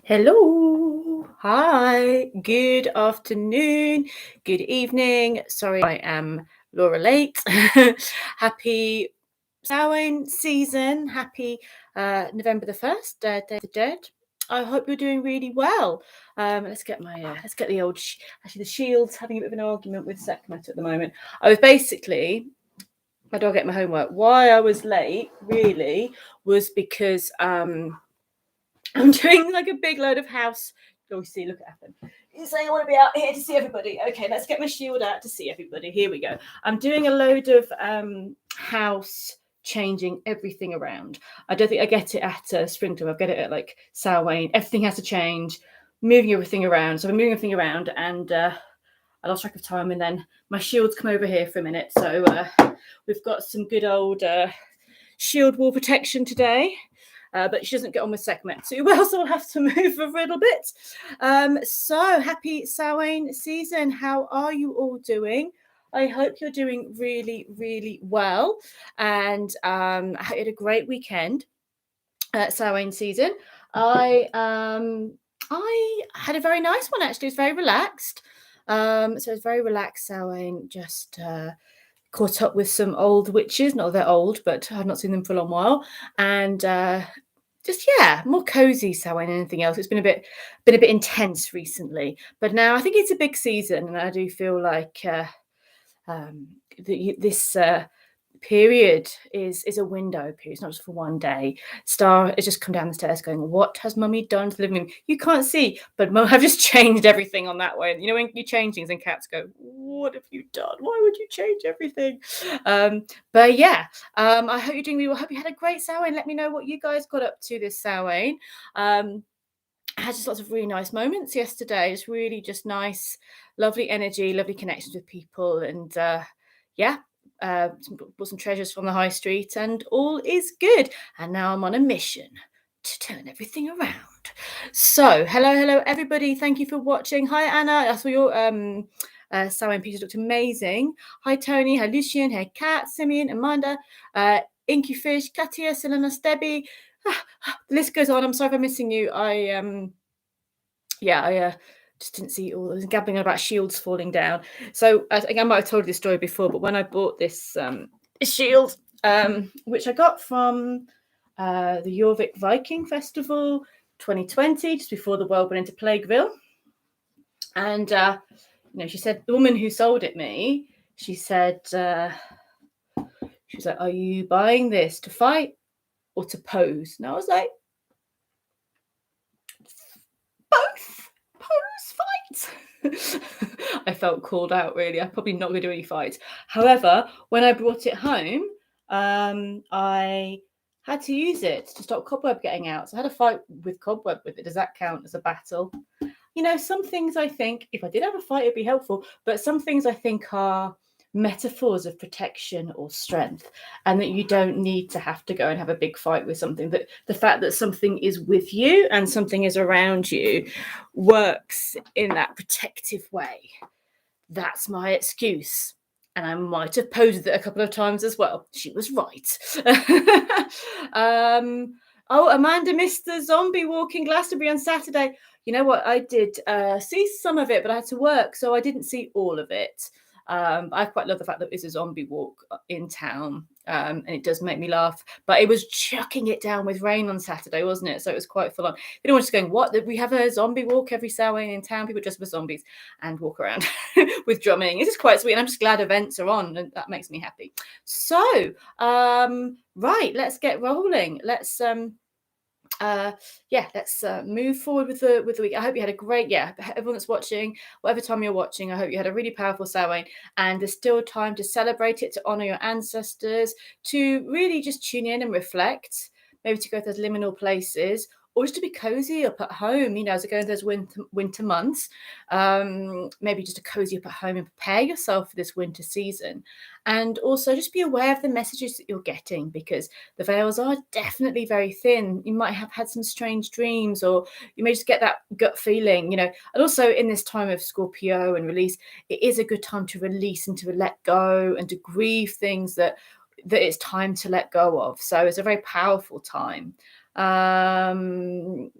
Hello. Hi. Good afternoon. Good evening. Sorry, I am Laura late. Happy Samhain season. Happy November the 1st, Day of the Dead. I hope you're doing really well. Let's get the old, actually the Shield's having a bit of an argument with Sekhmet at the moment. I was basically, how do I get my homework? Why I was late really was because I'm doing like a big load of house. Oh, see, look at happen. You say I want to be out here to see everybody. Okay, let's get my shield out to see everybody. Here we go. I'm doing a load of house changing everything around. I don't think I get it at springtime. I get it at like Samhain. Everything has to change, moving everything around. So I'm moving everything around, and I lost track of time. And then my shields come over here for a minute. So we've got some good old shield wall protection today. But she doesn't get on with Sekhmet too well, so I'll have to move a little bit. So happy Samhain season. How are you all doing? I hope you're doing really, really well. And I hope you had a great weekend at Samhain season. I had a very nice one, actually. It was very relaxed. So it was very relaxed Samhain, just caught up with some old witches. Not they're old, but I've not seen them for a long while. And just more cozy Samhain than anything else. It's been a bit intense recently, but now I think it's a big season, and I do feel like this period is a window period. It's not just for one day. Star has just come down the stairs going, what has mummy done to the living room? You can't see, but mum have just changed everything on that way. You know, when you change things and cats go, what have you done? Why would you change everything? But yeah, I hope you're doing really well. I hope you had a great Samhain. Let me know what you guys got up to this Samhain. I had just lots of really nice moments yesterday. It's really just nice, lovely energy, lovely connections with people, and bought some treasures from the high street, and all is good. And now I'm on a mission to turn everything around. So hello everybody, thank you for watching. Hi Anna, I saw your Samhain pictures looked amazing. Hi Tony, hi Lucian, hi Kat, Simeon, Amanda, Inky Fish, Katia, Selena, Stebby. The list goes on. I'm sorry if I'm missing you. I just didn't see all. I was gabbling about shields falling down. So I think I might have told you this story before, but when I bought this shield, which I got from the Jorvik Viking Festival 2020, just before the world went into Plagueville, and she said, the woman who sold it me, she said, she was like, "Are you buying this to fight or to pose?" And I was like, both. Pose, fight. I felt called out, really. I'm probably not going to do any fights. However, when I brought it home, I had to use it to stop cobweb getting out. So I had a fight with cobweb with it. Does that count as a battle? You know, some things I think, if I did have a fight, it'd be helpful. But some things I think are metaphors of protection or strength, and that you don't need to have to go and have a big fight with something. That the fact that something is with you and something is around you works in that protective way. That's my excuse. And I might have posed it a couple of times as well. She was right. Amanda missed the zombie walk in Glastonbury on Saturday. You know what? I did see some of it, but I had to work, so I didn't see all of it. I quite love the fact that it's a zombie walk in town, and it does make me laugh. But it was chucking it down with rain on Saturday, wasn't it? So it was quite full on. Everyone was just going, "What? We have a zombie walk every Samhain in town? People dress up as zombies and walk around with drumming. It's just quite sweet, and I'm just glad events are on, and that makes me happy." So, right, let's get rolling. Let's move forward with the week. I hope you had a great, everyone that's watching, whatever time you're watching, I hope you had a really powerful Samhain, and there's still time to celebrate it, to honor your ancestors, to really just tune in and reflect, maybe to go to those liminal places, or just to be cozy up at home, as I go into those winter months, maybe just to cozy up at home and prepare yourself for this winter season. And also just be aware of the messages that you're getting, because the veils are definitely very thin. You might have had some strange dreams, or you may just get that gut feeling, And also in this time of Scorpio and release, it is a good time to release and to let go and to grieve things that it's time to let go of. So it's a very powerful time. And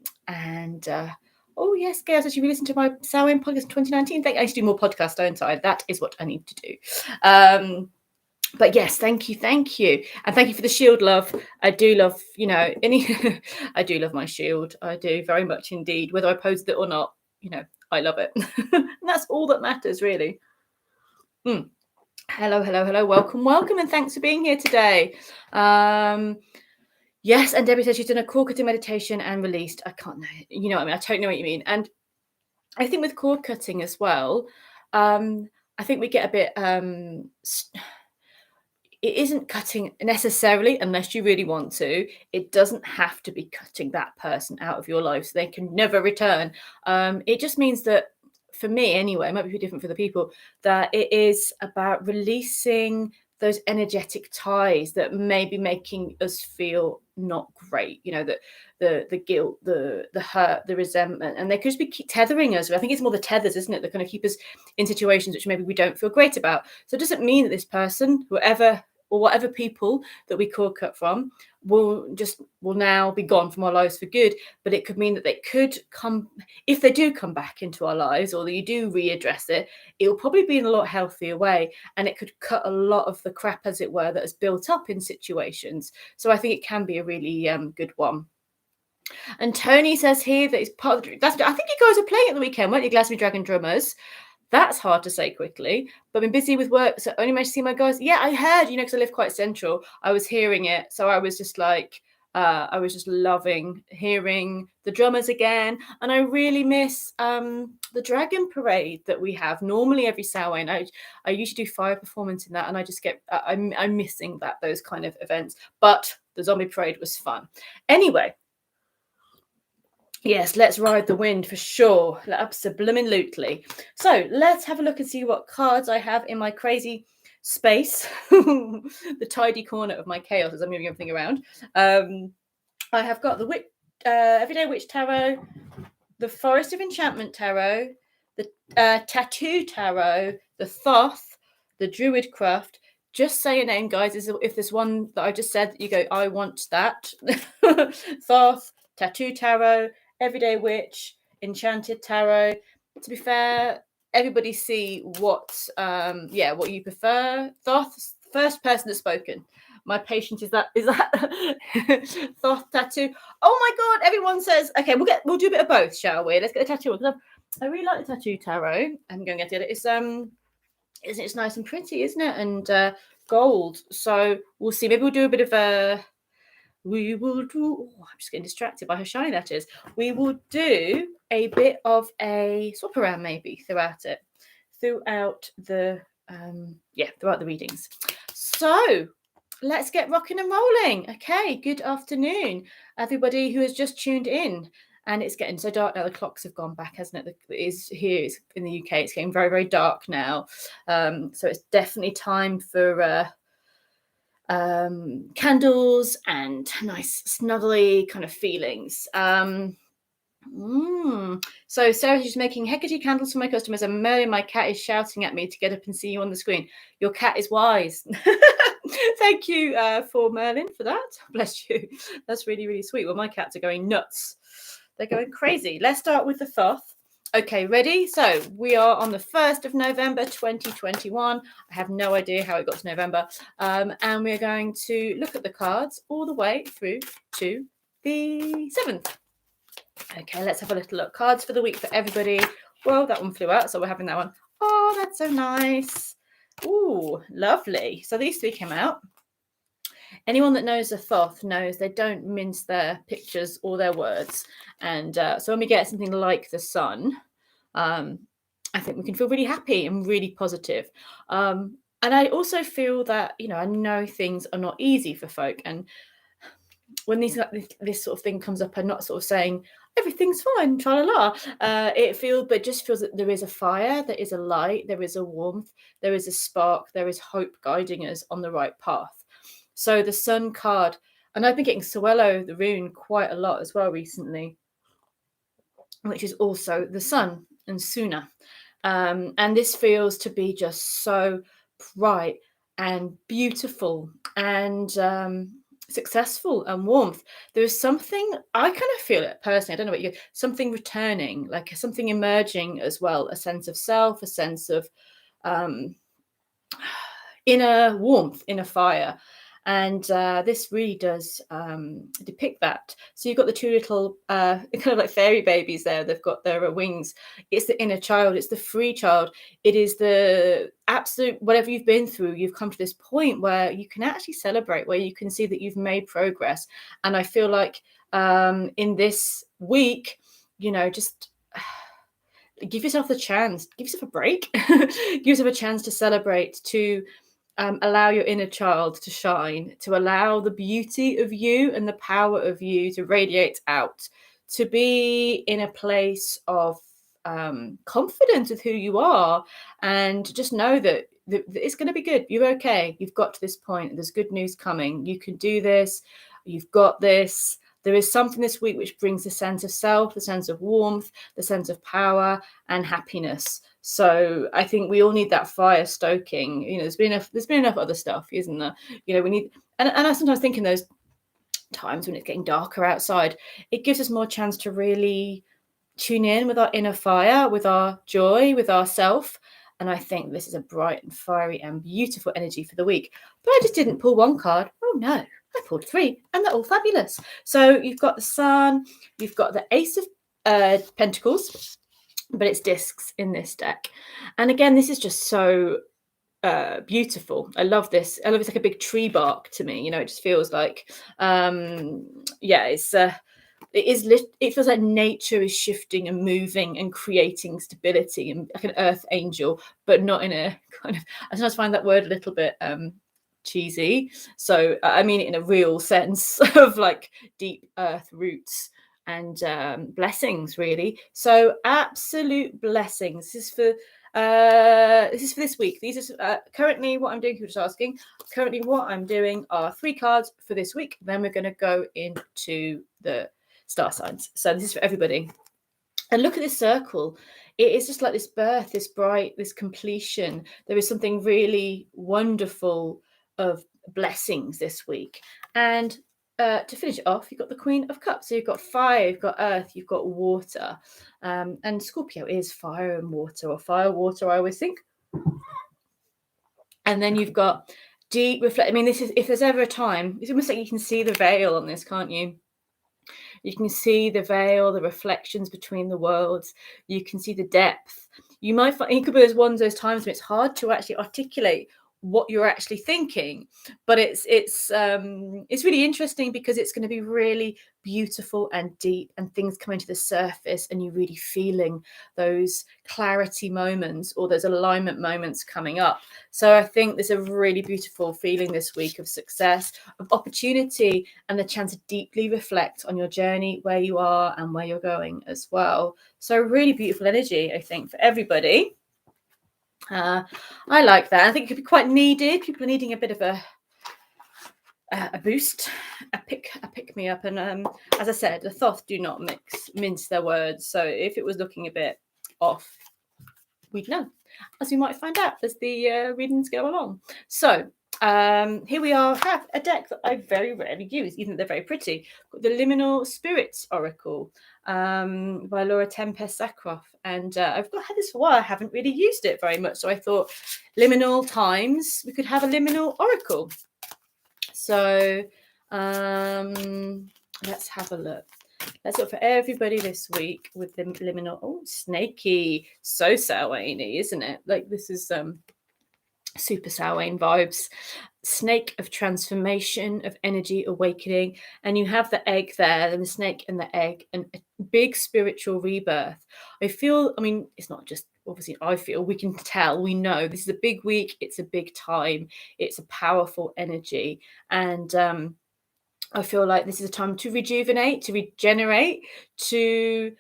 And oh yes, Gail says you re-listened to my Samhain podcast in 2019. I used to do more podcasts, don't I? That is what I need to do. But yes, thank you, and thank you for the shield, love. I do love, I do love my shield. I do very much indeed, whether I post it or not. I love it, and that's all that matters, really. Hello, welcome, and thanks for being here today. Yes, and Debbie says she's done a cord cutting meditation and released. I can't know, what I mean. I totally know what you mean, and I think with cord cutting as well, I think we get a bit. It isn't cutting necessarily, unless you really want to. It doesn't have to be cutting that person out of your life so they can never return. It just means that, for me anyway, it might be different for the people, that it is about releasing those energetic ties that may be making us feel not great, that the guilt, the hurt, the resentment, and they could just be tethering us. I think it's more the tethers, isn't it, that kind of keep us in situations which maybe we don't feel great about. So it doesn't mean that this person, whoever or whatever people that we cord cut from, will now be gone from our lives for good. But it could mean that they could come, if they do come back into our lives, or that you do readdress it, it will probably be in a lot healthier way, and it could cut a lot of the crap, as it were, that has built up in situations. So I think it can be a really good one. And Tony says here that it's part of the, I think you guys are playing at the weekend, weren't you, Glastonbury Dragon Drummers? That's hard to say quickly, but I've been busy with work, so only managed to see my guys. Yeah, I heard, because I live quite central. I was hearing it, so I was just like, I was just loving hearing the drummers again. And I really miss the Dragon Parade that we have normally every Samhain. I usually do fire performance in that, and I just get, I'm missing those kind of events. But the Zombie Parade was fun. Anyway. Yes, let's ride the wind for sure. Absolutely. So let's have a look and see what cards I have in my crazy space, the tidy corner of my chaos as I'm moving everything around. I have got the Everyday Witch Tarot, the Forest of Enchantment Tarot, the Tattoo Tarot, the Thoth, the Druid Craft. Just say a name, guys. If there's one that I just said, you go, I want that. Thoth, Tattoo Tarot, Everyday Witch, Enchanted Tarot. To be fair, everybody see what you prefer. Thoth, first person that's spoken. My patience is that Thoth tattoo. Oh my god, everyone says, okay, we'll do a bit of both, shall we? Let's get the tattoo one. I really like the Tattoo Tarot. I'm going to get it. It's nice and pretty, isn't it? And gold. So we'll see. Maybe we'll do a bit of a I'm just getting distracted by how shiny that is. We will do a bit of a swap around maybe throughout the readings. So let's get rocking and rolling. Okay, good afternoon, everybody who has just tuned in. And it's getting so dark now. The clocks have gone back, hasn't it? It's in the UK. It's getting very, very dark now. So it's definitely time for candles and nice snuggly kind of feelings. So Sarah's just making Hecate candles for my customers, and Merlin, my cat, is shouting at me to get up and see you on the screen. Your cat is wise. Thank you for Merlin for that. Bless you. That's really, really sweet. Well, my cats are going nuts. They're going crazy. Let's start with the Thoth. Okay, ready? So we are on the 1st of November, 2021. I have no idea how it got to November. And we're going to look at the cards all the way through to the 7th. Okay, let's have a little look. Cards for the week for everybody. Well, that one flew out, so we're having that one. Oh, that's so nice. Ooh, lovely. So these three came out. Anyone that knows a Thoth knows they don't mince their pictures or their words. And so when we get something like the sun, I think we can feel really happy and really positive. And I also feel that, I know things are not easy for folk. And when this sort of thing comes up, I'm not sort of saying everything's fine, tra-la-la. It just feels that there is a fire, there is a light, there is a warmth, there is a spark, there is hope guiding us on the right path. So the Sun card, and I've been getting Suelo, the rune, quite a lot as well recently, which is also the Sun and Suna. And this feels to be just so bright and beautiful. And successful and warmth. There is something, I kind of feel it personally, I don't know about you, something returning, like something emerging as well, a sense of self, a sense of um, inner warmth, inner fire. And this really does depict that. So you've got the two little kind of like fairy babies there. They've got their wings. It's the inner child. It's the free child. It is the absolute, whatever you've been through, you've come to this point where you can actually celebrate, where you can see that you've made progress. And I feel like in this week, just give yourself the chance, give yourself a break, give yourself a chance to celebrate, to allow your inner child to shine, to allow the beauty of you and the power of you to radiate out, to be in a place of confidence with who you are, and just know that it's going to be good. You're okay. You've got to this point. There's good news coming. You can do this. You've got this. There is something this week which brings the sense of self, the sense of warmth, the sense of power and happiness. So I think we all need that fire stoking. There's been enough other stuff, isn't there? We need, and I sometimes think in those times when it's getting darker outside, it gives us more chance to really tune in with our inner fire, with our joy, with ourself. And I think this is a bright and fiery and beautiful energy for the week. But I just didn't pull one card. Oh no, I pulled three, and they're all fabulous. So you've got the Sun, you've got the Ace of Pentacles, but it's discs in this deck. And again, this is just so beautiful. I love this. I love it's like a big tree bark to me. It just feels like it feels like nature is shifting and moving and creating stability, and like an earth angel, but not in a kind of, I sometimes find that word a little bit cheesy. So I mean it in a real sense of like deep earth roots and blessings, really. So absolute blessings. This is for this week. These are currently what I'm doing. You're just asking. Currently, what I'm doing are 3 cards for this week. Then we're going to go into the star signs. So this is for everybody. And look at this circle. It is just like this birth, this bright, this completion. There is something really wonderful of blessings this week. And to finish it off, you've got the Queen of Cups. So you've got fire, you've got earth, you've got water. And Scorpio is fire and water, or fire, water, I always think. And then you've got deep reflect. I mean, this is, if there's ever a time, it's almost like you can see the veil on this, can't you? You can see the veil, the reflections between the worlds. You can see the depth. You might find it could be one of those times when it's hard to actually articulate what you're actually thinking, but it's really interesting because it's going to be really beautiful and deep, and things coming to the surface, and you're really feeling those clarity moments or those alignment moments coming up. So I think there's a really beautiful feeling this week of success, of opportunity, and the chance to deeply reflect on your journey, where you are and where you're going as well. So really beautiful energy, I think, for everybody. I like that. I think it could be quite needed. People are needing a bit of a boost, a pick me up. And as I said, the Thoth do not mince their words. So if it was looking a bit off, we'd know, as we might find out as the readings go along. So here we are, have a deck that I very rarely use, even though they're very pretty. The Liminal Spirits Oracle by Laura Tempest Sakroff. And I've had this for a while. I haven't really used it very much. So I thought liminal times, we could have a liminal oracle. So let's have a look. Let's look for everybody this week with the liminal. Oh, snaky. So Samhain-y, isn't it? Like this is super Samhain vibes. Snake of transformation, of energy awakening, and you have the egg there, and the snake and the egg, and a big spiritual rebirth. I mean, it's not just obviously I feel, we can tell, we know this is a big week, it's a big time, it's a powerful energy, and I feel like this is a time to rejuvenate, to regenerate, to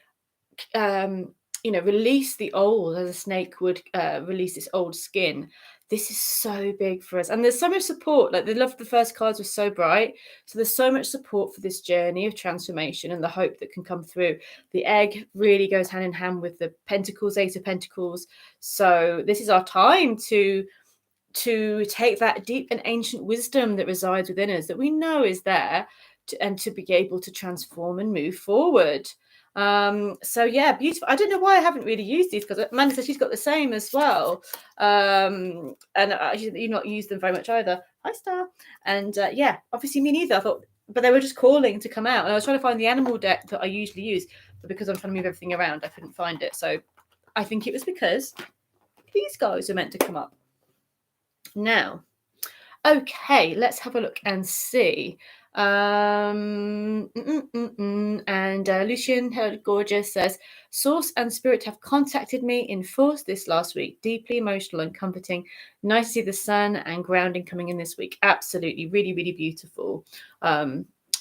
release the old, as a snake would release its old skin. This is so big for us, and there's so much support. Like the first cards were so bright, so there's so much support for this journey of transformation and the hope that can come through. The egg really goes hand in hand with the Pentacles, Eight of Pentacles. So this is our time to to take that deep and ancient wisdom that resides within us, that we know is there, and to be able to transform and move forward. So yeah, beautiful. I don't know why I haven't really used these, because Amanda says she's got the same as well, and you've not used them very much either. Hi, Star. And yeah, obviously me neither. I thought, but they were just calling to come out, and I was trying to find the animal deck that I usually use, but because I'm trying to move everything around, I couldn't find it. So I think it was because these guys are meant to come up now. Okay, let's have a look and see. And Lucian, hello, gorgeous, says, Source and Spirit have contacted me in force this last week. Deeply emotional and comforting. Nice to see the sun and grounding coming in this week. Absolutely. Really, really beautiful.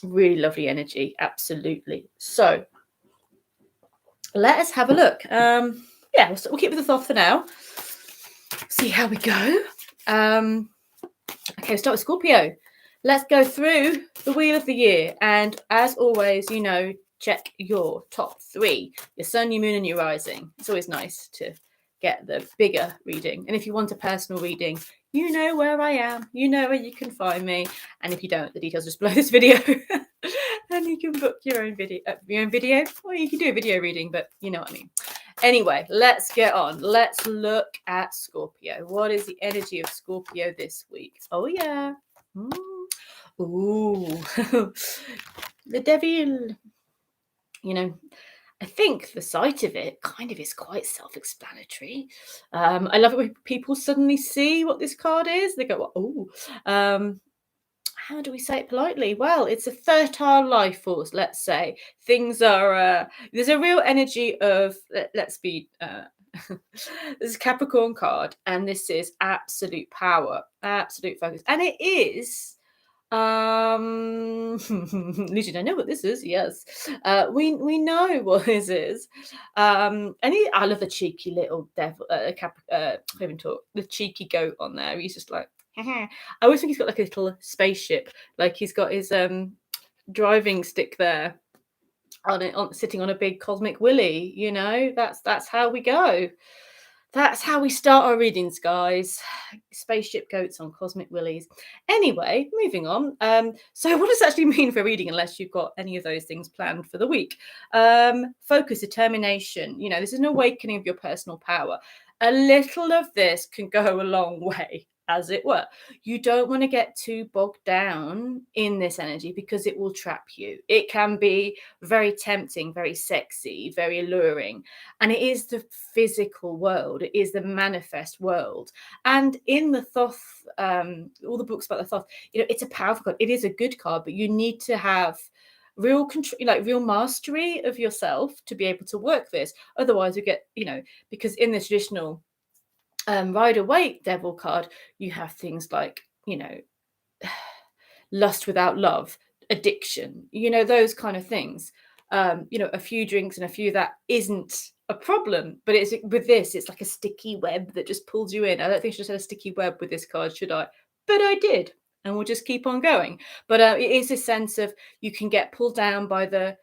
Really lovely energy. Absolutely. So let us have a look. Yeah, we'll keep with the thought for now. See how we go. Okay, we'll start with Scorpio. Let's go through the wheel of the year. And as always, check your top 3, your sun, your moon, and your rising. It's always nice to get the bigger reading. And if you want a personal reading, you know where I am. You know where you can find me. And if you don't, the details are just below this video. And you can book your own video. Or you can do a video reading, but you know what I mean. Anyway, let's get on. Let's look at Scorpio. What is the energy of Scorpio this week? Oh, yeah. Ooh. The devil. I think the sight of it kind of is quite self-explanatory. I love it when people suddenly see what this card is. They go, oh. How do we say it politely? Well, it's a fertile life force, let's say. Things are, there's a real energy of, let's be, this is a Capricorn card, and this is absolute power, absolute focus. And it is, Lucian, I know what this is, yes. We know what this is. I love the cheeky little devil, the cheeky goat on there. He's just like, I always think he's got like a little spaceship, like he's got his driving stick there sitting on a big cosmic willy. That's how we go. That's how we start our readings, guys. Spaceship goats on cosmic willies. Anyway, moving on. So what does it actually mean for reading, unless you've got any of those things planned for the week? Focus, determination. This is an awakening of your personal power. A little of this can go a long way, as it were. You don't want to get too bogged down in this energy, because it will trap you. It can be very tempting, very sexy, very alluring. And it is the physical world. It is the manifest world. And in the Thoth, all the books about the Thoth, it's a powerful card. It is a good card, but you need to have real control, real mastery of yourself to be able to work this. Otherwise, you get, because in the traditional Rider-Waite devil card, you have things like, lust without love, addiction, those kind of things. A few drinks and a few that isn't a problem, but it's with this, it's like a sticky web that just pulls you in. I don't think I should have said a sticky web with this card, should I? But I did, and we'll just keep on going. But it is a sense of you can get pulled down by the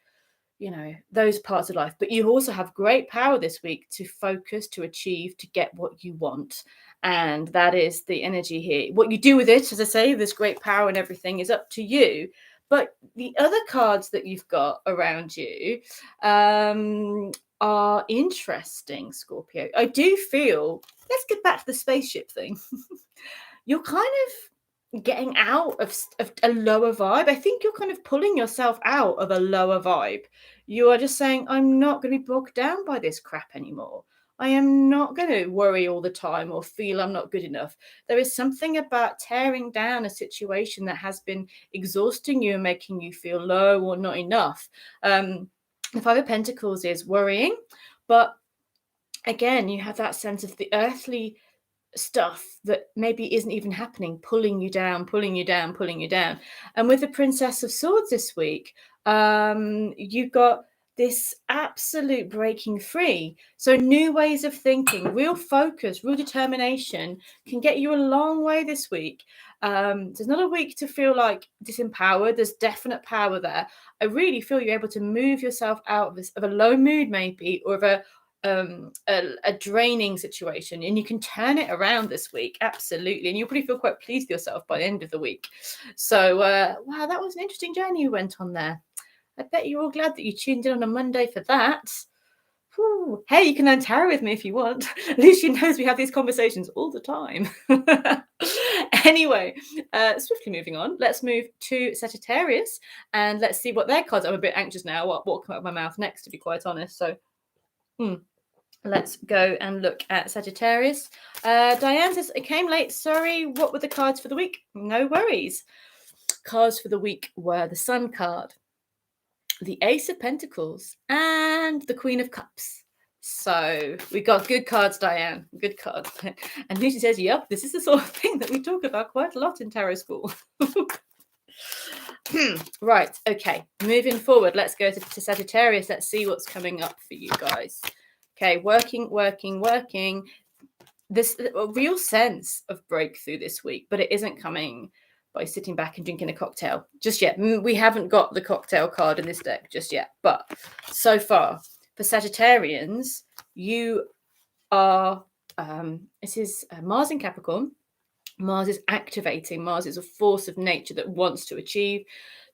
those parts of life, but you also have great power this week to focus, to achieve, to get what you want. And that is the energy here. What you do with it, as I say, this great power and everything is up to you. But the other cards that you've got around you are interesting, Scorpio. I do feel, let's get back to the spaceship thing. You're kind of getting out of a lower vibe. I think you're kind of pulling yourself out of a lower vibe. You are just saying, I'm not going to be bogged down by this crap anymore. I am not going to worry all the time or feel I'm not good enough. There is something about tearing down a situation that has been exhausting you and making you feel low or not enough. The Five of Pentacles is worrying, but again, you have that sense of the earthly stuff that maybe isn't even happening, pulling you down. And with the Princess of Swords this week, you've got this absolute breaking free. So new ways of thinking, real focus, real determination can get you a long way this week. There's not a week to feel like disempowered. There's definite power there. I really feel you're able to move yourself out of a low mood, maybe, or of a a draining situation, and you can turn it around this week. Absolutely. And you'll probably feel quite pleased with yourself by the end of the week. So wow, that was an interesting journey you went on there. I bet you're all glad that you tuned in on a Monday for that. Whew. Hey, you can learn tarot with me if you want. Lucy knows we have these conversations all the time. Anyway, swiftly moving on. Let's move to Sagittarius and let's see what their cards. I'm a bit anxious now. What will come out of my mouth next, to be quite honest. So, let's go and look at Sagittarius. Diane says, it came late. Sorry. What were the cards for the week? No worries. Cards for the week were the Sun card, the Ace of Pentacles, and the Queen of Cups. So we got good cards, Diane. Good cards. And Lucy says, yep, this is the sort of thing that we talk about quite a lot in tarot school. Right. Okay. Moving forward, let's go to Sagittarius. Let's see what's coming up for you guys. Okay. Working. This a real sense of breakthrough this week, but it isn't coming by sitting back and drinking a cocktail just yet. We haven't got the cocktail card in this deck just yet, but so far for Sagittarians, you are, it is Mars in Capricorn. Mars is activating. Mars is a force of nature that wants to achieve,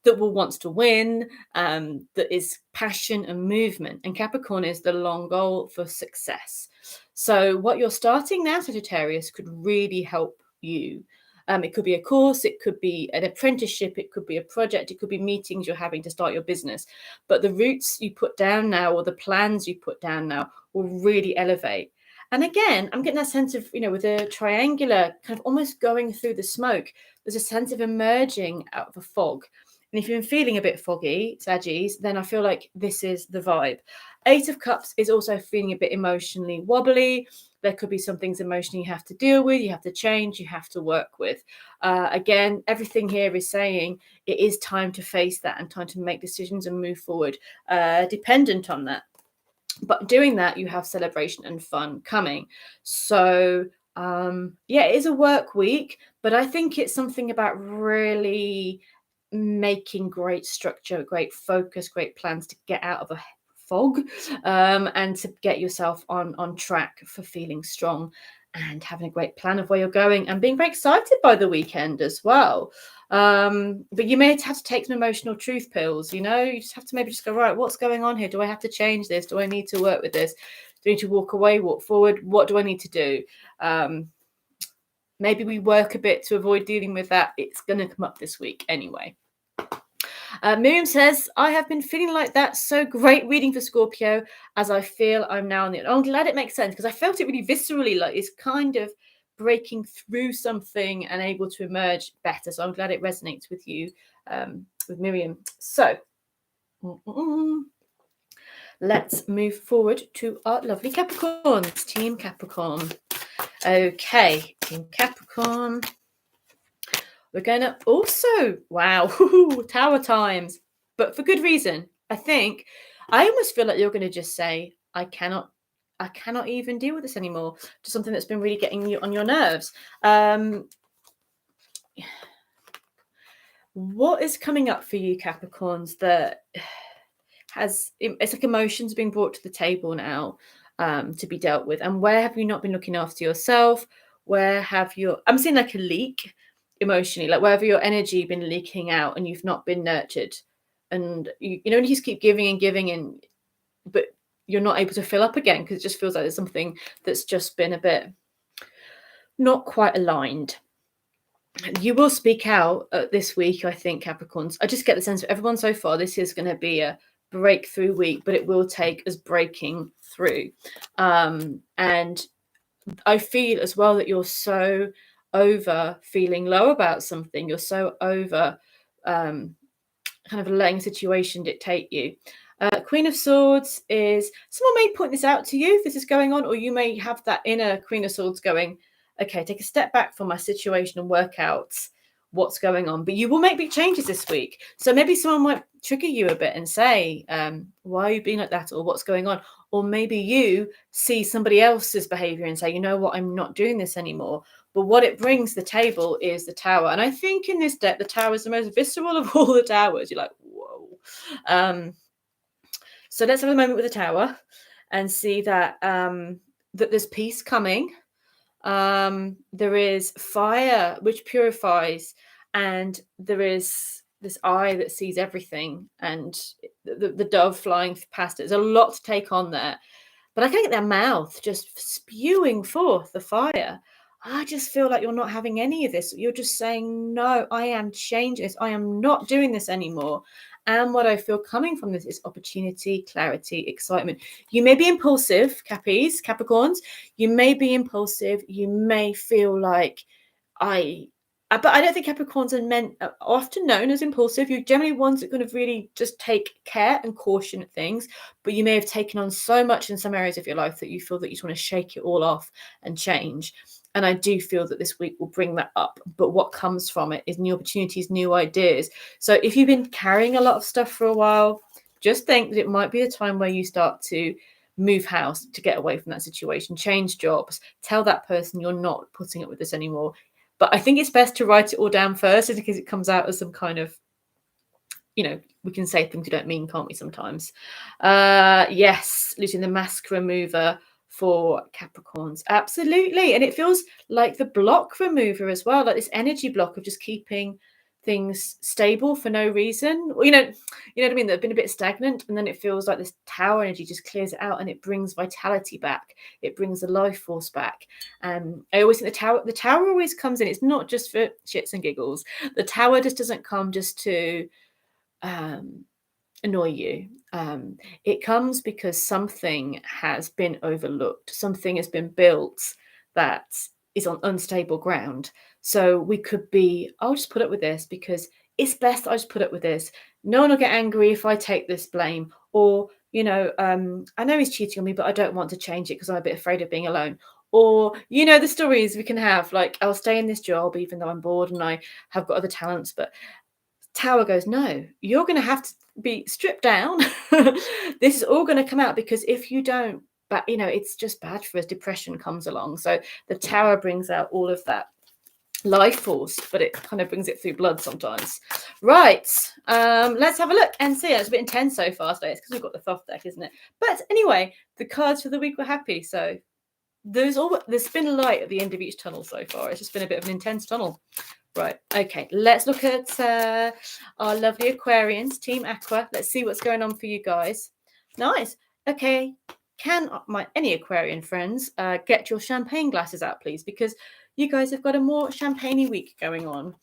that wants to win, that is passion and movement. And Capricorn is the long goal for success. So what you're starting now, Sagittarius, could really help you. It could be a course, it could be an apprenticeship, it could be a project, it could be meetings you're having to start your business. But the roots you put down now, or the plans you put down now, will really elevate. And again, I'm getting that sense of, with a triangular kind of almost going through the smoke, there's a sense of emerging out of a fog. And if you're feeling a bit foggy, Saggies, then I feel like this is the vibe. Eight of Cups is also feeling a bit emotionally wobbly. There could be some things emotionally you have to deal with, you have to change, you have to work with. Again, everything here is saying it is time to face that and time to make decisions and move forward, dependent on that. But doing that, you have celebration and fun coming. So, it is a work week, but I think it's something about really making great structure, great focus, great plans to get out of a fog, and to get yourself on track for feeling strong and having a great plan of where you're going and being very excited by the weekend as well. But you may have to take some emotional truth pills. You just have to maybe just go, right, what's going on here? Do I have to change this? Do I need to work with this? Do I need to walk away, walk forward? What do I need to do? Maybe we work a bit to avoid dealing with that. It's going to come up this week anyway. Miriam says, I have been feeling like that. So great reading for Scorpio, as I feel I'm now on the... I'm glad it makes sense, because I felt it really viscerally, like it's kind of breaking through something and able to emerge better. So I'm glad it resonates with you, with Miriam. So let's move forward to our lovely Capricorns, Team Capricorn. Okay, Team Capricorn. We're going to also, wow, tower times, but for good reason. I almost feel like you're going to just say, I cannot even deal with this anymore. Just something that's been really getting you on your nerves. What is coming up for you, Capricorns, that it's like emotions being brought to the table now, to be dealt with? And where have you not been looking after yourself? Where have you, I'm seeing like a leak emotionally, like wherever your energy been leaking out and you've not been nurtured, and you just keep giving and giving, but you're not able to fill up again because it just feels like there's something that's just been a bit not quite aligned. You will speak out this week, I think, Capricorns. I just get the sense of everyone so far, this is going to be a breakthrough week, but it will take us breaking through. And I feel as well that you're so over feeling low about something. You're so over kind of letting a situation dictate you. Queen of Swords is, someone may point this out to you if this is going on, or you may have that inner Queen of Swords going, okay, take a step back from my situation and work out what's going on. But you will make big changes this week. So maybe someone might trigger you a bit and say, why are you being like that? Or what's going on? Or maybe you see somebody else's behavior and say, you know what, I'm not doing this anymore. But what it brings to the table is the Tower. And I think in this deck, the Tower is the most visceral of all the towers. You're like, whoa. So let's have a moment with the Tower. and see that that there's peace coming. There is fire which purifies, and there is this eye that sees everything, and the dove flying past it. There's a lot to take on there. But I can get their mouth just spewing forth the fire. I just feel like you're not having any of this. You're just saying, no, I am changing this. I am not doing this anymore. And what I feel coming from this is opportunity, clarity, excitement. You may be impulsive, Capricorns. You may be impulsive. You may feel like but I don't think Capricorns are often known as impulsive. You're generally ones that kind of really just take care and caution at things, but you may have taken on so much in some areas of your life that you feel that you just want to shake it all off and change. And I do feel that this week will bring that up. But what comes from it is new opportunities, new ideas. So if you've been carrying a lot of stuff for a while, just think that it might be a time where you start to move house to get away from that situation, change jobs, tell that person you're not putting up with this anymore. But I think it's best to write it all down first, because it comes out as some kind of, we can say things we don't mean, can't we, sometimes? Yes, losing the mask remover for Capricorns. Absolutely. And it feels like the block remover as well, like this energy block of just keeping things stable for no reason. You know what I mean? They've been a bit stagnant, and then it feels like this tower energy just clears it out, and it brings vitality back. It brings the life force back. I always think the tower always comes in. It's not just for shits and giggles. The tower just doesn't come just to annoy you. It comes because something has been overlooked. Something has been built that is on unstable ground. So we could be, I'll just put up with this because it's best that I just put up with this. No one will get angry if I take this blame. Or, I know he's cheating on me, but I don't want to change it because I'm a bit afraid of being alone. Or, the stories we can have, like, I'll stay in this job even though I'm bored and I have got other talents. But tower goes, no, you're going to have to be stripped down. This is all going to come out, because if you don't, but it's just bad for us. Depression comes along. So the tower brings out all of that life force, but it kind of brings it through blood sometimes. Right. Let's have a look and see. It's a bit intense so far today. It's because we've got the Thoth deck, isn't it? But anyway, the cards for the week were happy. So there's been light at the end of each tunnel so far. It's just been a bit of an intense tunnel. Right. Okay. Let's look at our lovely Aquarians, Team Aqua. Let's see what's going on for you guys. Nice. Okay. Can any Aquarian friends get your champagne glasses out, please? Because you guys have got a more champagne-y week going on.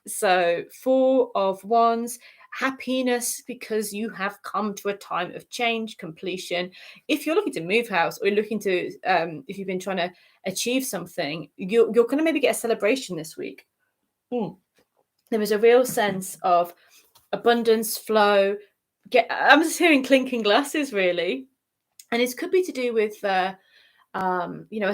So 4 of Wands, happiness because you have come to a time of change, completion. If you're looking to move house, or you're looking to, if you've been trying to achieve something, you're going to maybe get a celebration this week. There is a real sense of abundance, flow. I'm just hearing clinking glasses, really. And it could be to do with a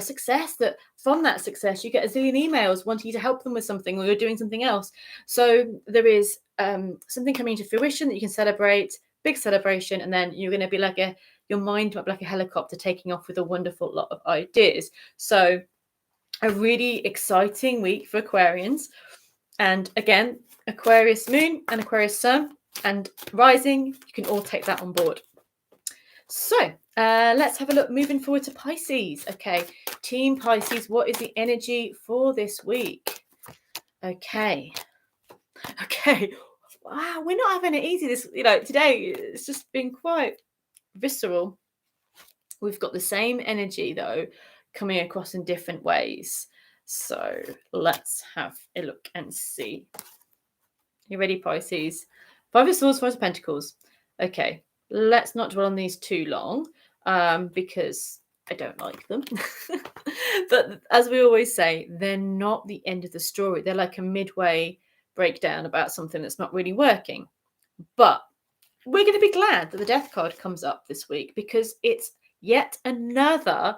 success, that from that success you get a zillion emails wanting you to help them with something, or you're doing something else. So there is something coming to fruition that you can celebrate, big celebration, and then you're going to be like your mind might be like a helicopter taking off with a wonderful lot of ideas. So a really exciting week for Aquarians. And again, Aquarius moon and Aquarius sun and rising, you can all take that on board. So let's have a look. Moving forward to Pisces. Okay, Team Pisces, what is the energy for this week? Okay. Wow, we're not having it easy today. It's just been quite visceral. We've got the same energy though coming across in different ways. So let's have a look and see. You ready, Pisces? 5 of Swords, 5 of Pentacles. Okay, let's not dwell on these too long because I don't like them. But as we always say, they're not the end of the story. They're like a midway breakdown about something that's not really working. But we're going to be glad that the Death card comes up this week, because it's yet another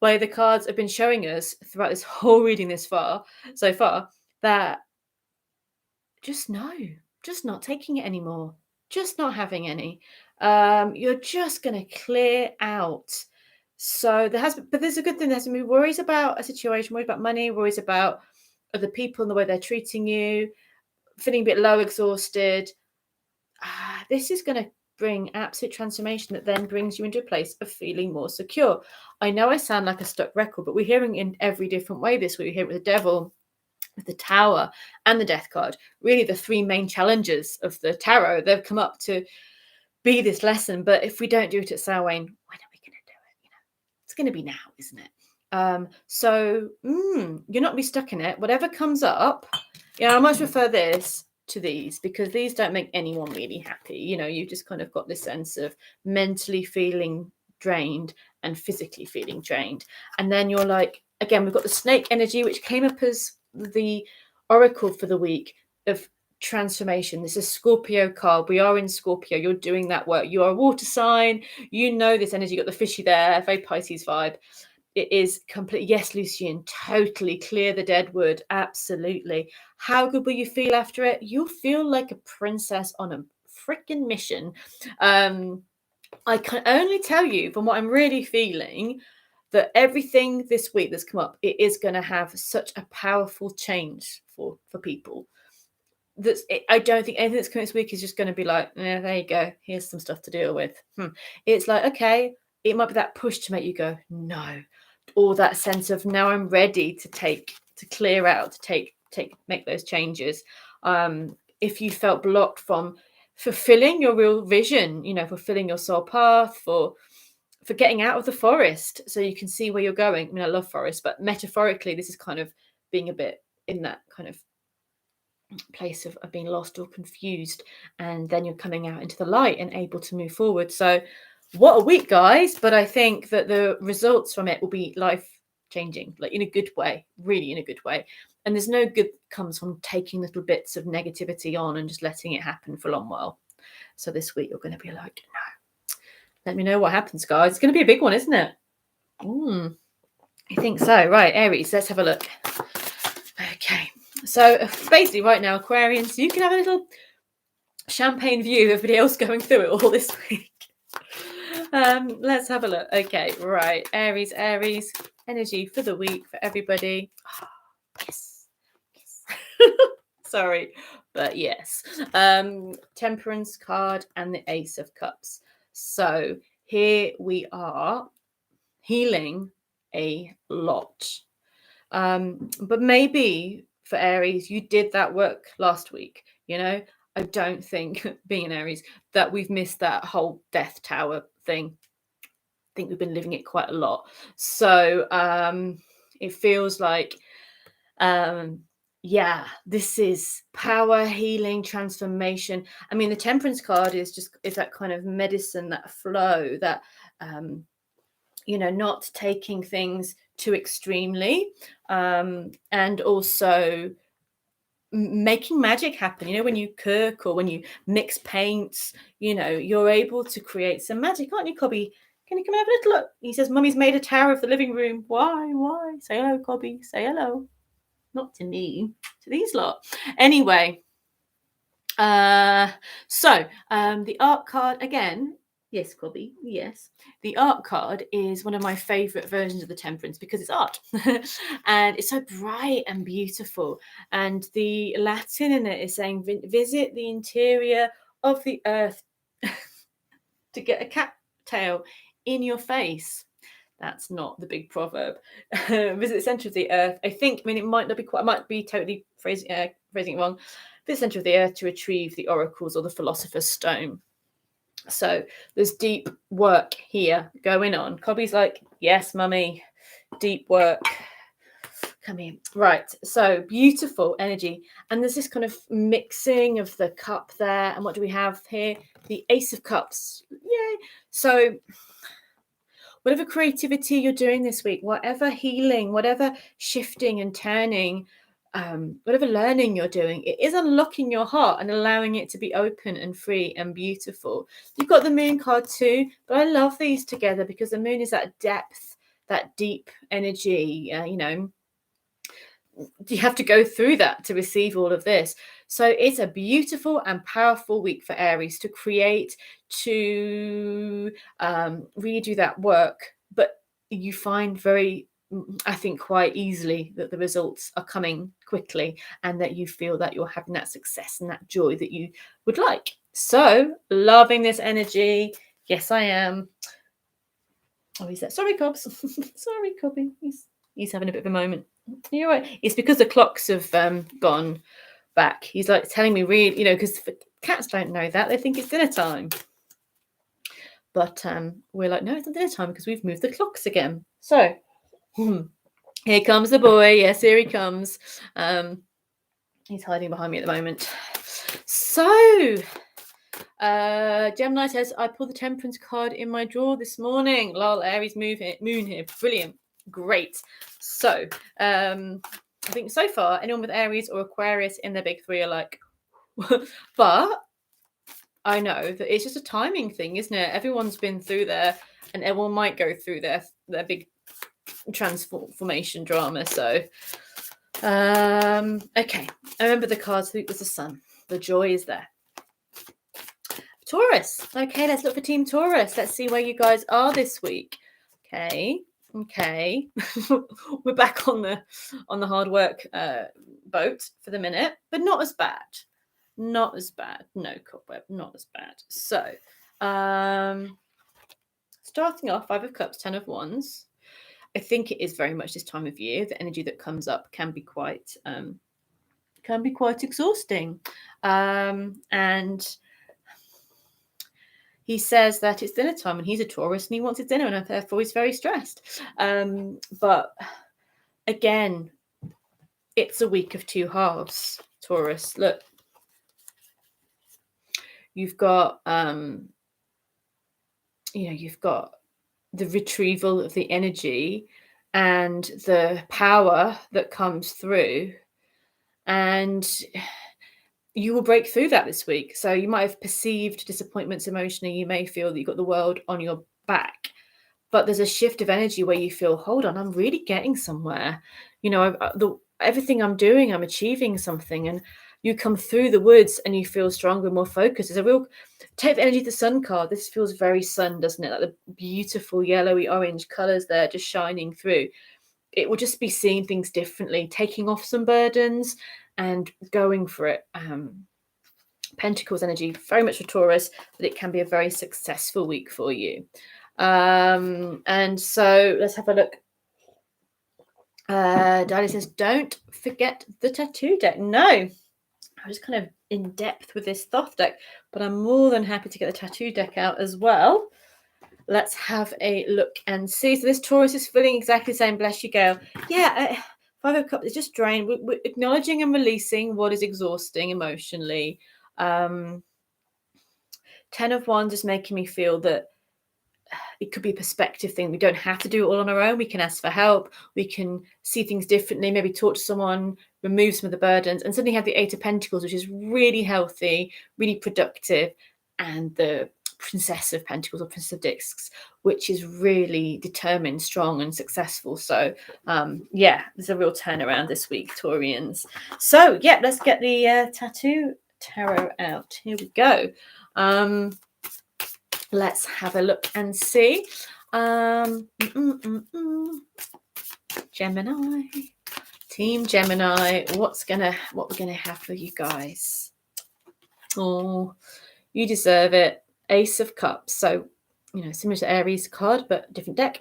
way the cards have been showing us throughout this whole reading so far, that just not taking it anymore, just not having any. You're just going to clear out. So there's a good thing. There's going to be worries about a situation, worries about money, worries about other people and the way they're treating you, feeling a bit low, exhausted. This is going to bring absolute transformation that then brings you into a place of feeling more secure. I know I sound like a stuck record, but we're hearing in every different way this week. We hear it with the devil, with the Tower, and the Death card. Really the three main challenges of the tarot. They've come up to be this lesson, but if we don't do it at Samhain, when are we going to do it? It's going to be now, isn't it? So you're not be stuck in it. Whatever comes up, I much prefer this to these, because these don't make anyone really happy. You just kind of got this sense of mentally feeling drained and physically feeling drained. And then you're like, again, we've got the snake energy, which came up as the oracle for the week of transformation. This is Scorpio card. We are in Scorpio. You're doing that work. You are a water sign. This energy. You got the fishy there, very Pisces vibe. It is complete. Yes, Lucian, totally clear the dead wood. Absolutely. How good will you feel after it? You'll feel like a princess on a freaking mission. I can only tell you from what I'm really feeling that everything this week that's come up, it is going to have such a powerful change for people. I don't think anything that's coming this week is just going to be like, there you go, here's some stuff to deal with. It's like, okay, it might be that push to make you go, no, or that sense of now I'm ready to clear out, to make those changes. If you felt blocked from fulfilling your real vision, fulfilling your soul path, for getting out of the forest so you can see where you're going. I mean, I love forests, but metaphorically, this is kind of being a bit in that kind of place of being lost or confused, and then you're coming out into the light and able to move forward. So what a week, guys. But I think that the results from it will be life changing, like in a good way, really in a good way. And there's no good comes from taking little bits of negativity on and just letting it happen for a long while. So this week you're going to be like, no, let me know what happens, guys. It's going to be a big one, isn't it? I think so. Right, Aries, let's have a look. Okay, so basically right now, Aquarians, you can have a little champagne view of everybody else going through it all this week. Let's have a look. Okay, right, Aries, energy for the week for everybody. Oh, yes. Sorry, but yes. Temperance card and the Ace of Cups. So here we are, healing a lot. But maybe for Aries, you did that work last week. I don't think, being an Aries, that we've missed that whole Death Tower thing. I think we've been living it quite a lot. So it feels like, this is power, healing, transformation. I mean, the Temperance card is that kind of medicine, that flow, that not taking things too extremely, and also making magic happen. When you cook or when you mix paints, you're able to create some magic, aren't you, Cobby? Can you come have a little look? He says, Mummy's made a tower of the living room. Why? Say hello, Cobby. Say hello. Not to me, to these lot. Anyway, so the art card again. Yes, Cobby, yes. The art card is one of my favourite versions of the Temperance because it's art. And it's so bright and beautiful. And the Latin in it is saying, visit the interior of the earth to get a cat tail in your face. That's not the big proverb. Visit the centre of the earth. It might not be quite, I might be totally phrasing it wrong. The centre of the earth to retrieve the oracles or the philosopher's stone. So there's deep work here going on. Cobby's like, yes, Mummy, deep work. Come here. Right. So beautiful energy. And there's this kind of mixing of the cup there. And what do we have here? The Ace of Cups. Yay. So whatever creativity you're doing this week, whatever healing, whatever shifting and turning, whatever learning you're doing, it is unlocking your heart and allowing it to be open and free and beautiful. You've got the Moon card too, but I love these together because the Moon is that depth, that deep energy. You have to go through that to receive all of this. So it's a beautiful and powerful week for Aries to create, to really do that work. But you find very I think quite easily that the results are coming quickly and that you feel that you're having that success and that joy that you would like. So loving this energy. Yes, I am. Oh, he's there. Sorry, Cobbs. Sorry, Cobby. He's having a bit of a moment. You're right. It's because the clocks have gone back. He's like telling me really, because cats don't know that. They think it's dinner time. But we're like, no, it's not dinner time because we've moved the clocks again. So here comes the boy. Yes, here he comes. He's hiding behind me at the moment. So Gemini says, I pulled the Temperance card in my drawer this morning. Lol, Aries moon here. Brilliant. Great. So I think so far anyone with Aries or Aquarius in their big three are like, but I know that it's just a timing thing, isn't it? Everyone's been through there and everyone might go through their big transformation drama. So okay, I remember the cards. I think it was the sun. The joy is there. Taurus. Okay, let's look for Team Taurus. Let's see where you guys are this week. Okay. We're back on the hard work boat for the minute, but not as bad. Not as bad. No, cobweb, not as bad. So, starting off, 5 of Cups, 10 of Wands. I think it is very much this time of year. The energy that comes up can be quite exhausting. And he says that it's dinner time and he's a Taurus and he wants his dinner and therefore he's very stressed. But again, it's a week of two halves, Taurus. Look, you've got you've got the retrieval of the energy and the power that comes through, and you will break through that this week. So you might have perceived disappointments emotionally. You may feel that you've got the world on your back, but there's a shift of energy where you feel, hold on, I'm really getting somewhere. Everything I'm doing, I'm achieving something. And you come through the woods and you feel stronger, more focused. There's a real take the energy of the sun card. This feels very sun, doesn't it? Like the beautiful yellowy orange colors there just shining through. It will just be seeing things differently, taking off some burdens and going for it. Pentacles energy, very much for Taurus, but it can be a very successful week for you. And so let's have a look. Dali says, don't forget the tattoo deck. No, I was kind of in depth with this Thoth deck, but I'm more than happy to get the tattoo deck out as well. Let's have a look and see. So this Taurus is feeling exactly the same. Bless you, girl. Yeah, 5 of Cups is just drained. We're acknowledging and releasing what is exhausting emotionally. 10 of Wands is making me feel that it could be a perspective thing. We don't have to do it all on our own. We can ask for help. We can see things differently, maybe talk to someone, remove some of the burdens, and suddenly have the 8 of Pentacles, which is really healthy, really productive, and the Princess of Pentacles or Princess of Discs, which is really determined, strong, and successful. So there's a real turnaround this week, Taurians. So let's get the tattoo tarot out. Here we go. Let's have a look and see. Gemini, Team Gemini, what we're gonna have for you guys. Oh, you deserve it. Ace of Cups. So, similar to Aries card, but different deck.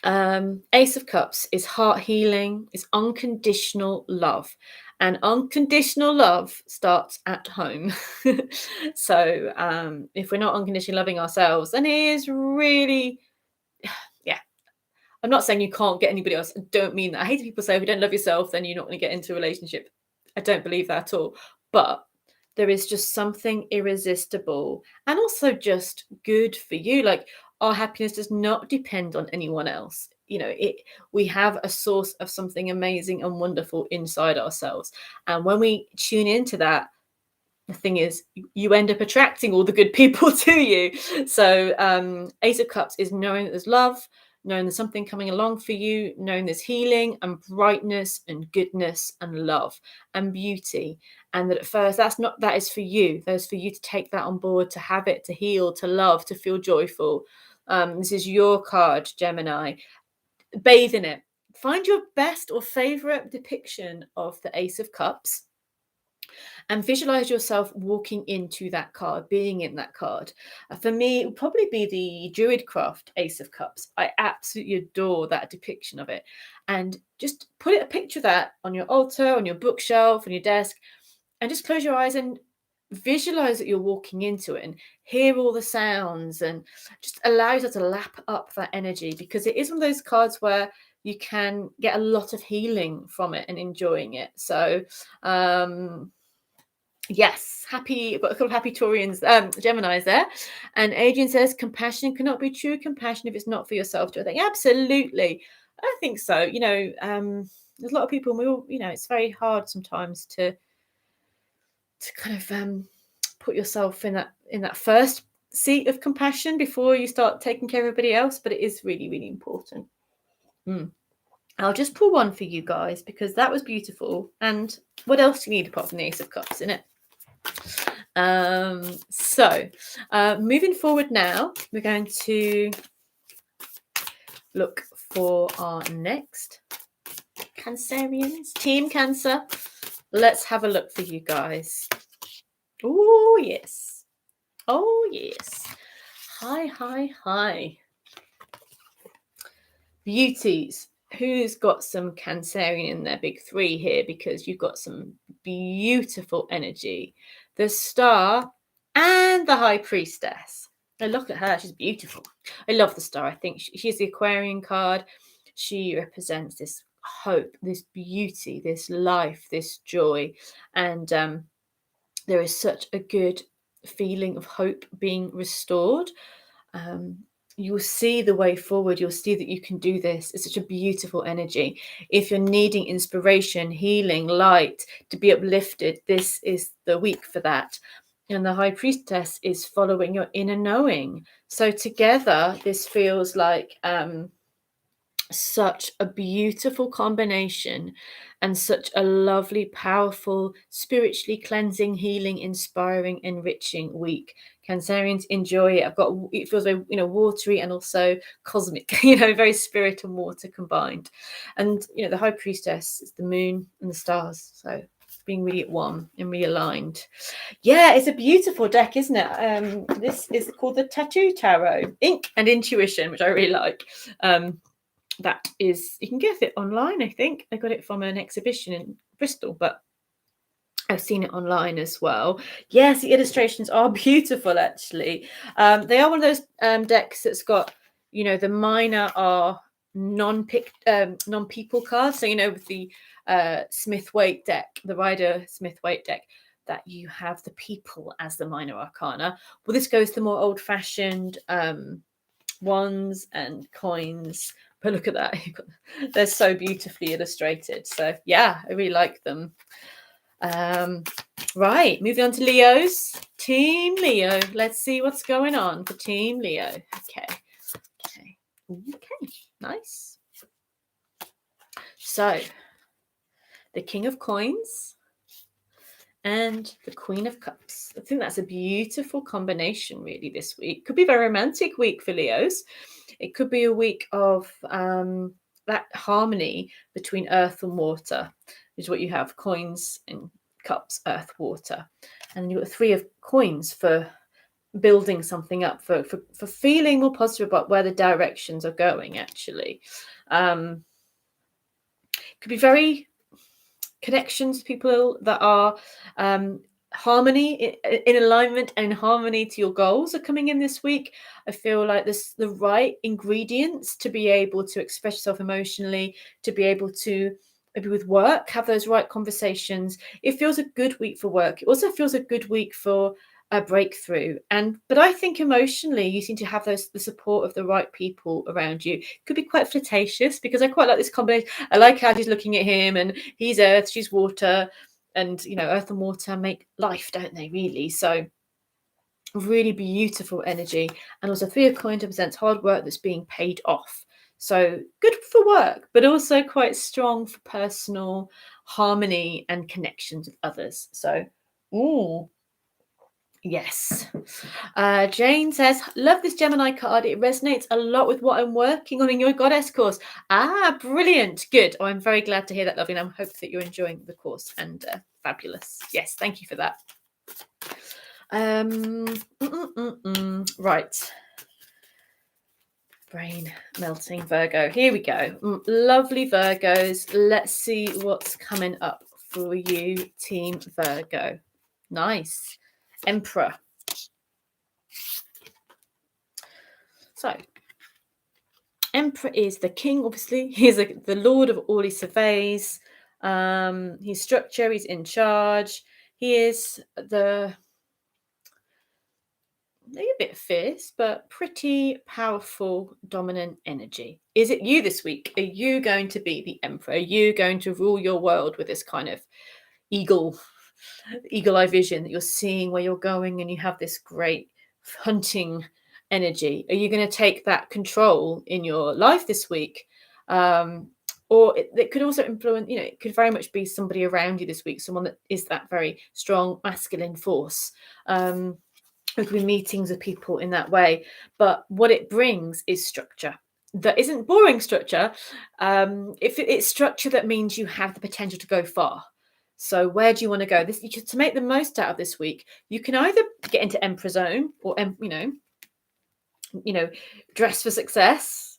Ace of Cups is heart healing, is unconditional love. And unconditional love starts at home. So if we're not unconditionally loving ourselves, then it is really, I'm not saying you can't get anybody else. I don't mean that. I hate people say, if you don't love yourself, then you're not going to get into a relationship. I don't believe that at all. But there is just something irresistible and also just good for you. Like, our happiness does not depend on anyone else. We have a source of something amazing and wonderful inside ourselves. And when we tune into that, the thing is, you end up attracting all the good people to you. So Ace of Cups is knowing that there's love, knowing there's something coming along for you, knowing there's healing and brightness and goodness and love and beauty. And that at first, that is for you. That is for you to take that on board, to have it, to heal, to love, to feel joyful. This is your card, Gemini. bathe in it. Find your best or favorite depiction of the Ace of Cups and visualize yourself walking into that card, being in that card. For me, it would probably be the Druidcraft Ace of Cups. I absolutely adore that depiction of it. And just put a picture of that on your altar, on your bookshelf, on your desk, and just close your eyes and visualize that you're walking into it and hear all the sounds, and just allow yourself to lap up that energy, because it is one of those cards where you can get a lot of healing from it and enjoying it. So yes, happy. I've got a couple of happy Taurians, Geminis there. And Adrian says, compassion cannot be true compassion if it's not for yourself. Do I think? Absolutely. I think so. There's a lot of people, and we all, it's very hard sometimes to kind of put yourself in that first seat of compassion before you start taking care of everybody else. But it is really, really important. I'll just pull one for you guys because that was beautiful. And what else do you need apart from the Ace of Cups in it? So moving forward now, we're going to look for our next Cancerians, Team Cancer. Let's have a look for you guys. Oh yes, oh yes. Hi beauties. Who's got some Cancerian in their big three here? Because you've got some beautiful energy. The Star and the High Priestess. I look at her, she's beautiful. I love the Star. I think she's the Aquarian card. She represents this hope, this beauty, this life, this joy. And there is such a good feeling of hope being restored. You'll see the way forward. You'll see that you can do this. It's such a beautiful energy. If you're needing inspiration, healing, light, to be uplifted, this is the week for that. And the High Priestess is following your inner knowing. So together, this feels like such a beautiful combination and such a lovely, powerful, spiritually cleansing, healing, inspiring, enriching week. Cancerians, enjoy it. It feels very, watery and also cosmic, very spirit and water combined. And, the High Priestess is the moon and the stars. So being really at one and realigned. Yeah, it's a beautiful deck, isn't it? This is called the Tattoo Tarot, Ink and Intuition, which I really like. That is, you can get it online. I think I got it from an exhibition in Bristol, but I've seen it online as well. Yes, the illustrations are beautiful, actually. They are one of those decks that's got, the minor are non-people cards. So, with the Smith-Waite deck, the Rider-Smith-Waite deck, that you have the people as the minor arcana. Well, this goes to more old-fashioned wands and coins. But look at that. They're so beautifully illustrated. So, yeah, I really like them. Right, moving on to Leos. Team Leo. Let's see what's going on for Team Leo. Okay, nice. So, the King of Coins and the Queen of Cups. I think that's a beautiful combination, really, this week. Could be a very romantic week for Leos. It could be a week of that harmony between earth and water, is what you have. Coins and cups, earth, water. And you've got 3 of coins for building something up, for feeling more positive about where the directions are going, actually. Could be very connections, people that are harmony, in alignment and harmony to your goals are coming in this week. I feel like this the right ingredients to be able to express yourself emotionally, to be able to maybe with work have those right conversations. It feels a good week for work. It also feels a good week for a breakthrough. But I think emotionally you seem to have the support of the right people around you. Could be quite flirtatious, because I quite like this combination. I like how she's looking at him, and he's earth, she's water, and earth and water make life, don't they, really? So really beautiful energy. And also 3 of coins represents hard work that's being paid off. So good for work, but also quite strong for personal harmony and connections with others. So Yes. Jane says, love this Gemini card. It resonates a lot with what I'm working on in your goddess course. Ah, brilliant. Good. Oh, I'm very glad to hear that, lovely. And I hope that you're enjoying the course, and fabulous. Yes, thank you for that. Right. Brain melting Virgo. Here we go. Lovely Virgos. Let's see what's coming up for you, Team Virgo. Nice. Emperor. So, Emperor is the king, obviously. He's the lord of all he surveys. He's structure, he's in charge. He is maybe a bit fierce, but pretty powerful, dominant energy. Is it you this week? Are you going to be the emperor? Are you going to rule your world with this kind of eagle eye vision that you're seeing where you're going, and you have this great hunting energy? Are you going to take that control in your life this week? Or it could also influence, it could very much be somebody around you this week, someone that is that very strong masculine force. There could be meetings with people in that way, but what it brings is structure. That isn't boring structure. If it's structure that means you have the potential to go far. So where do you want to go? To make the most out of this week, you can either get into Emperor Zone or dress for success,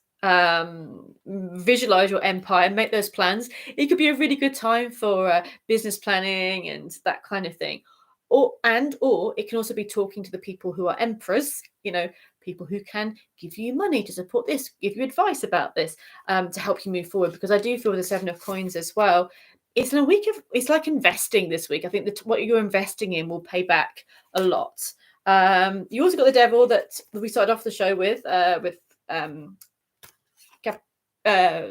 visualize your empire, make those plans. It could be a really good time for business planning and that kind of thing. Or it can also be talking to the people who are emperors, people who can give you money to support this, give you advice about this, to help you move forward. Because I do feel the 7 of coins as well. It's like investing this week. I think that what you're investing in will pay back a lot. You also got the devil that we started off the show with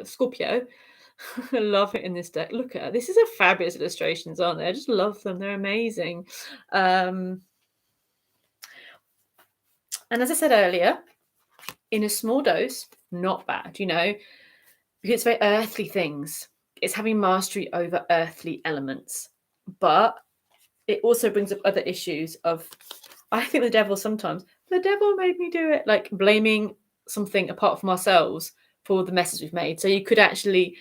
Scorpio. I love it in this deck. Look at her. This is a fabulous illustrations, aren't they? I just love them. They're amazing. And as I said earlier, in a small dose, not bad, because it's very earthly things. It's having mastery over earthly elements. But it also brings up other issues of, I think the devil made me do it, like blaming something apart from ourselves for the messes we've made. So you could actually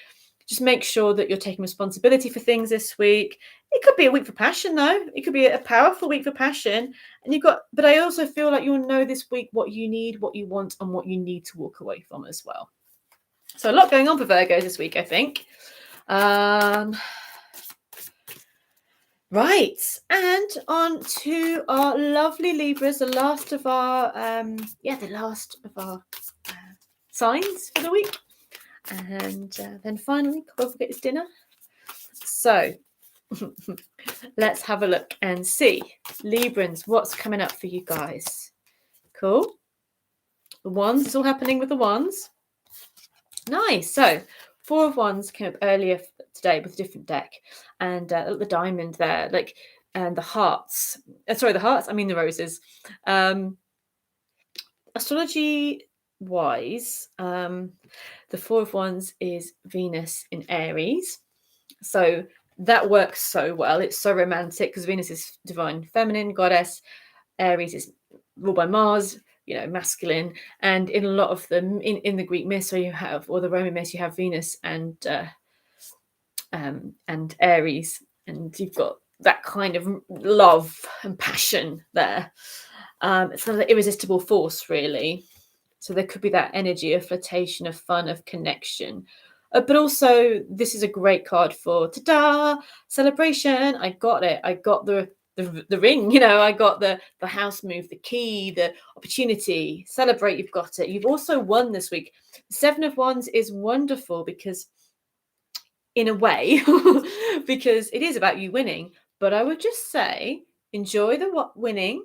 just make sure that you're taking responsibility for things this week. It could be a week for passion, though. It could be a powerful week for passion. But I also feel like you'll know this week what you need, what you want, and what you need to walk away from as well. So a lot going on for Virgos this week, I think. Right, and on to our lovely Libras, the last of our signs for the week. And then finally, don't forget his dinner. So let's have a look and see. Librans, what's coming up for you guys? Cool. The wands, it's all happening with the wands. Nice. So 4 of Wands came up earlier today with a different deck, and the diamond there, and the hearts. I mean the roses. Astrology wise, the 4 of Wands is Venus in Aries, so that works so well. It's so romantic because Venus is divine feminine goddess, Aries is ruled by Mars, masculine, and in a lot of them in the Greek myths, or the Roman myths, you have Venus and Aries, and you've got that kind of love and passion there. It's kind of an irresistible force, really. So there could be that energy of flirtation, of fun, of connection. But also, this is a great card for ta-da, celebration. I got it. I got the ring, I got the house move, the key, the opportunity. Celebrate, you've got it. You've also won this week. The 7 of Wands is wonderful because, in a way, because it is about you winning. But I would just say, enjoy the winning,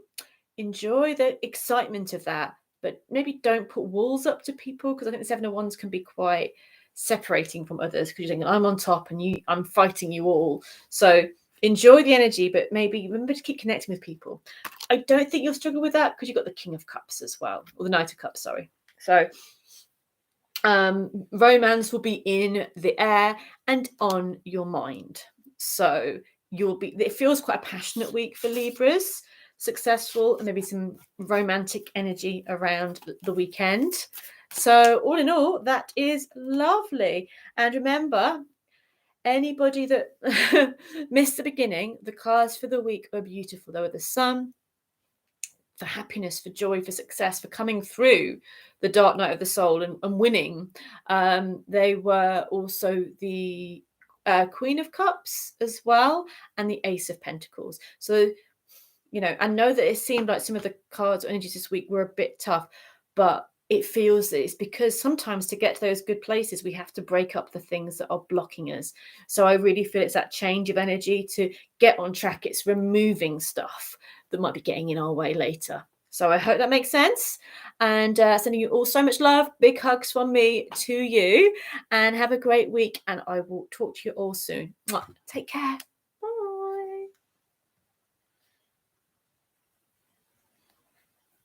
enjoy the excitement of that, but maybe don't put walls up to people, because I think the 7 of Wands can be quite separating from others, because you're thinking, I'm on top and I'm fighting you all. So enjoy the energy, but maybe remember to keep connecting with people. I don't think you'll struggle with that because you've got the King of Cups as well, or the Knight of Cups, sorry. So romance will be in the air and on your mind. So it feels quite a passionate week for Libras. successful and maybe some romantic energy around the weekend. So all in all, that is lovely. And remember, anybody that missed the beginning, the cards for the week are beautiful. They were the Sun, for happiness, for joy, for success, for coming through the dark night of the soul and winning. They were also the Queen of Cups as well, and the Ace of Pentacles. So, you know, I know that it seemed like some of the cards or energies this week were a bit tough, but it feels that it's because sometimes to get to those good places, we have to break up the things that are blocking us. So I really feel it's that change of energy to get on track. It's removing stuff that might be getting in our way later. So I hope that makes sense. And sending you all so much love. Big hugs from me to you. And have a great week. And I will talk to you all soon. Take care.